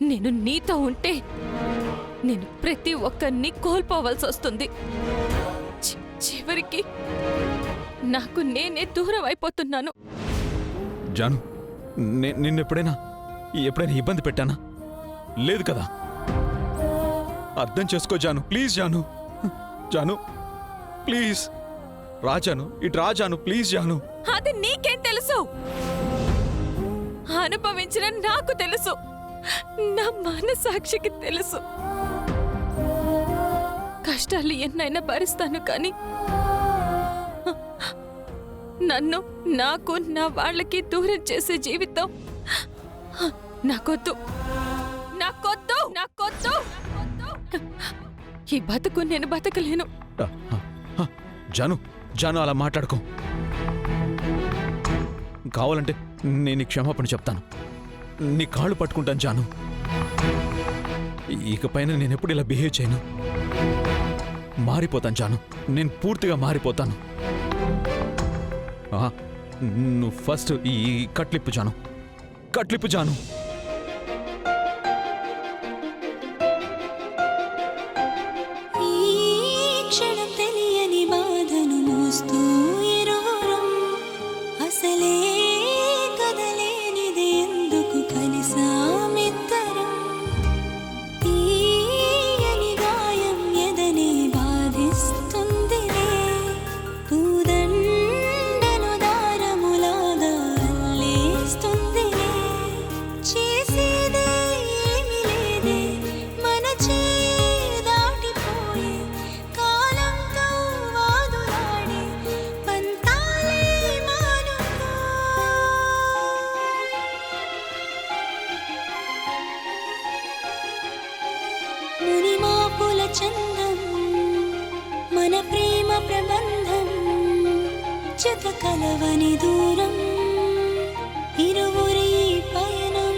నేను నీతో ఉంటే నేను ప్రతి ఒక్కరిని కోల్పోవలసి వస్తుంది. చివరికి నాకు నేనే దూరం అయిపోతున్నాను. జాను, నిన్నెప్పుడైనా ఇబ్బంది పెట్టానా? లేదు కదా. అర్థం చేసుకో జాను, ప్లీజ్ జాను. జాను ప్లీజ్ రాజాను, ఇటు రాజాను, ప్లీజ్ జాను. అది నీకేం తెలుసు? అనుభవించిన నాకు తెలుసు, నా మనసాక్షికి తెలుసు. కష్టాలు ఎన్నైనా భరిస్తాను, కానీ నన్ను, నాకు, నా వాళ్ళకి దూరం చేసే జీవితం నాకొద్దు, నాకొద్దు, నాకొద్దు. ఈ బతుకు నేను బతకలేను. జాను, జాను అలా మాట్లాడుకో. కావాలంటే నేను క్షమాపణ చెప్తాను, నీ కాళ్ళు పట్టుకుంటాను జాను. ఇకపైన నేనెప్పుడు ఇలా బిహేవ్ చేయను. మారిపోతాను జాను, నేను పూర్తిగా మారిపోతాను. నువ్వు ఫస్ట్ ఈ కట్లిప్పు జాను, కట్లిప్పు జాను. చందం మన ప్రేమ ప్రబంధం, జత కలవని దూరం ఇరువురి పయనం.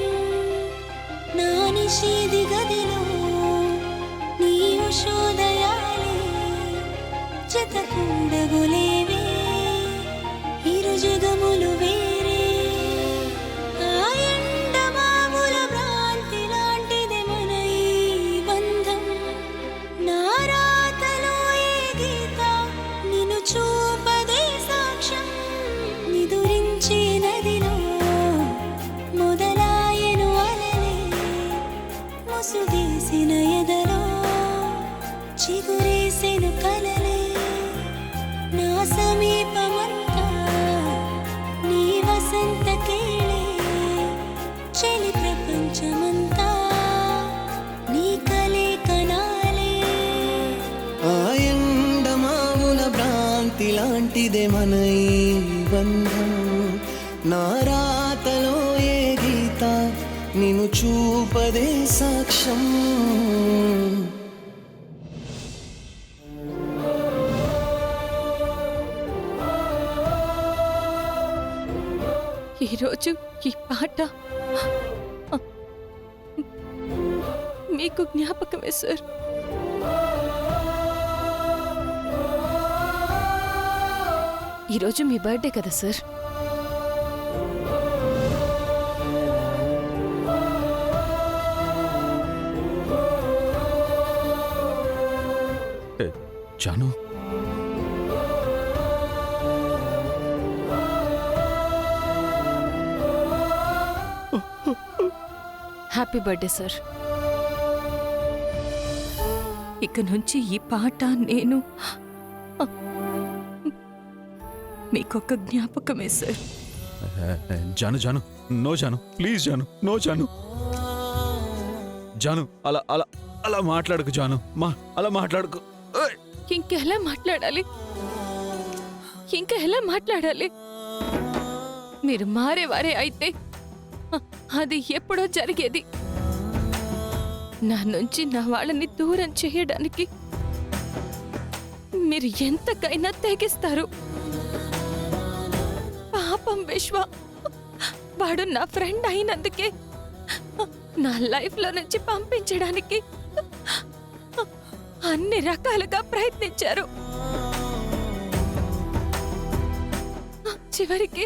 నా నిషేధి గదిలో నీ ఉషోదయాలే జత కూడగులేవే, ఇరు జగములు వేరే. ముసుగేసిన ఎదలో చిగురేసెను కలలే, నా సమీపమంతా నీ వసంత కేళే. చెలి ప్రపంచమంతా నీ కలే కనాలే. ఆ ఎండమావుల భ్రాంతి లాంటిదే మన ఈ బంధం. నా రాతలో ఏ గీత నిన్ను చూపదే సాక్ష్యం. ఈరోజు ఈ పాట మీకు జ్ఞాపకమే సార్. ఈరోజు మీ బర్త్డే కదా sir. Jaanu, happy birthday sir. ఇక నుంచి ఈ పాట నేను మీకొక జ్ఞాపకమే sir. Jaanu, Jaanu, no Jaanu, please Jaanu, no Jaanu. Jaanu అలా అలా అలా మాట్లాడుకు జాను, అలా మాట్లాడుకు. ఇంకెలా మాట్లాడాలి, ఇంకా ఎలా మాట్లాడాలి? మీరు మారేవారే అయితే అది ఎప్పుడో జరిగేది. నా నుంచి నా వాళ్ళని దూరం చేయడానికి మీరు ఎంతకైనా తెగిస్తారు. పాపం విశ్వ, వాడు నా ఫ్రెండ్ అయినందుకే నా లైఫ్లో నుంచి పంపించడానికి అన్ని రకాలుగా ప్రయత్నించారు. చివరికి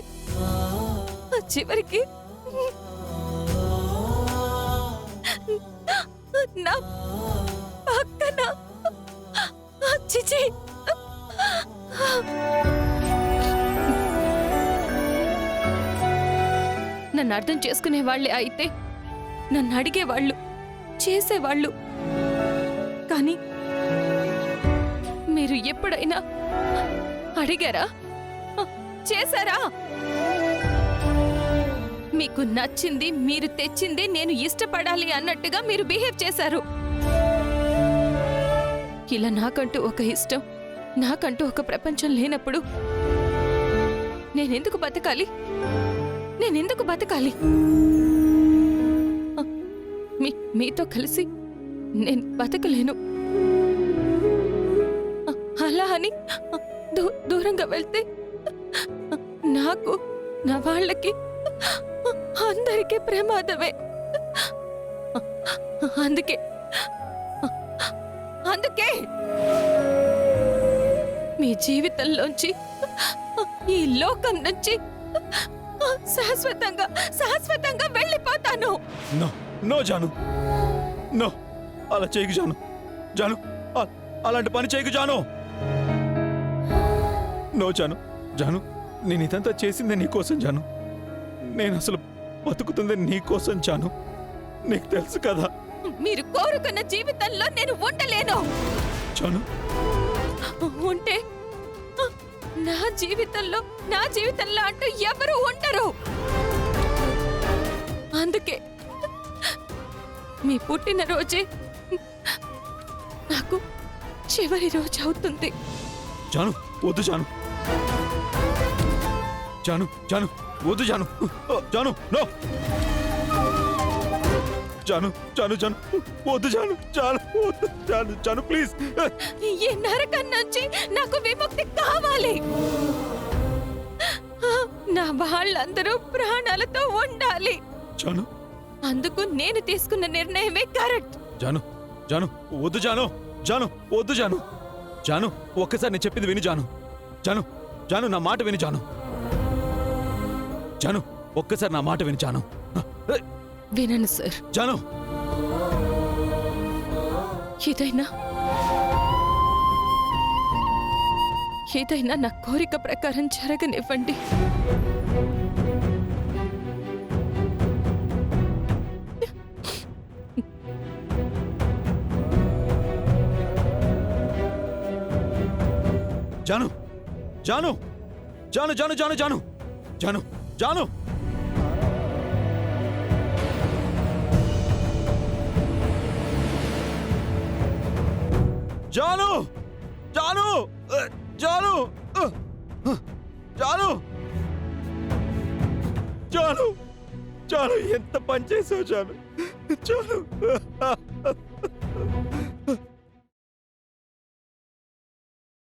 నా పక్కన చిచి నన్ను అర్థం చేసుకునే వాళ్ళే అయితే నన్ను అడిగేవాళ్ళు, చేసేవాళ్ళు. కానీ మీరు ఎప్పుడైనా అడిగారా? చేశారా? మీకు నచ్చింది, మీరు తెచ్చింది నేను ఇష్టపడాలి అన్నట్టుగా మీరు బిహేవ్ చేశారు. ఇలా నాకంటూ ఒక ఇష్టం, నాకంటూ ఒక ప్రపంచం లేనప్పుడు నేనెందుకు బతకాలి? నేనెందుకు బతకాలి? మీతో కలిసి నేను బతకలేను. అలా అని దూరంగా వెళ్తే నాకు, నా వాళ్ళకి, అందరికీ ప్రమాదమే. అందుకే మీ జీవితంలోంచి, ఈ లోకం నుంచి శాశ్వతంగా వెళ్ళిపోతాను. నో నో జాను, నో, అలా చేయకు జాను. జాను, అలాంటి పని చేయకు జాను. నో జాను. జాను, నేను ఇదంతా చేసిందే నీకోసం జాను. నేను అసలు బతుకుతుంది నీకోసం జాను. నీకు తెలుసు కదా. మీరు కోరుకున్న జీవితంలో నేను ఉండలేను. జాను, ఉంటే నా జీవితంలో అంటూ ఎవరు ఉండరు. అందుకే మీ పుట్టినరోజే నాకు చివరి రోజు అవుతుంది. జాను, వద్దు జాను. జాను, జాను, వద్దు జాను. జాను, నో. జాను, జాను, జాను, వద్దు జాను. జాను, వద్దు జాను. జాను, ప్లీజ్. ఈ నరకం నుంచి నాకు విముక్తి కావాలి. నా వాళ్ళందరూ ప్రాణాలతో ఉండాలి. జాను, అందుకు నేను తీసుకున్న నిర్ణయమే కరెక్ట్. జాను, జాను, వద్దు జాను. జాను, వద్దు జాను. జాను, ఒక్కసారి నేను చెప్పింది విని జాను. జాను, జాను, నా మాట విని జాను. జాను, ఒక్కసారి నా మాట విని జాను. వినను సార్. జాను, ఏదైనా నా కోరిక ప్రకారం జరగనివ్వండి. జాను, జాను, జాను, జాను, జాను, జాను, జాను, జాను. జాను, జాను, జాను, జాను, జాను, జాను, ఎంత పని చేసావు జాను. జాను.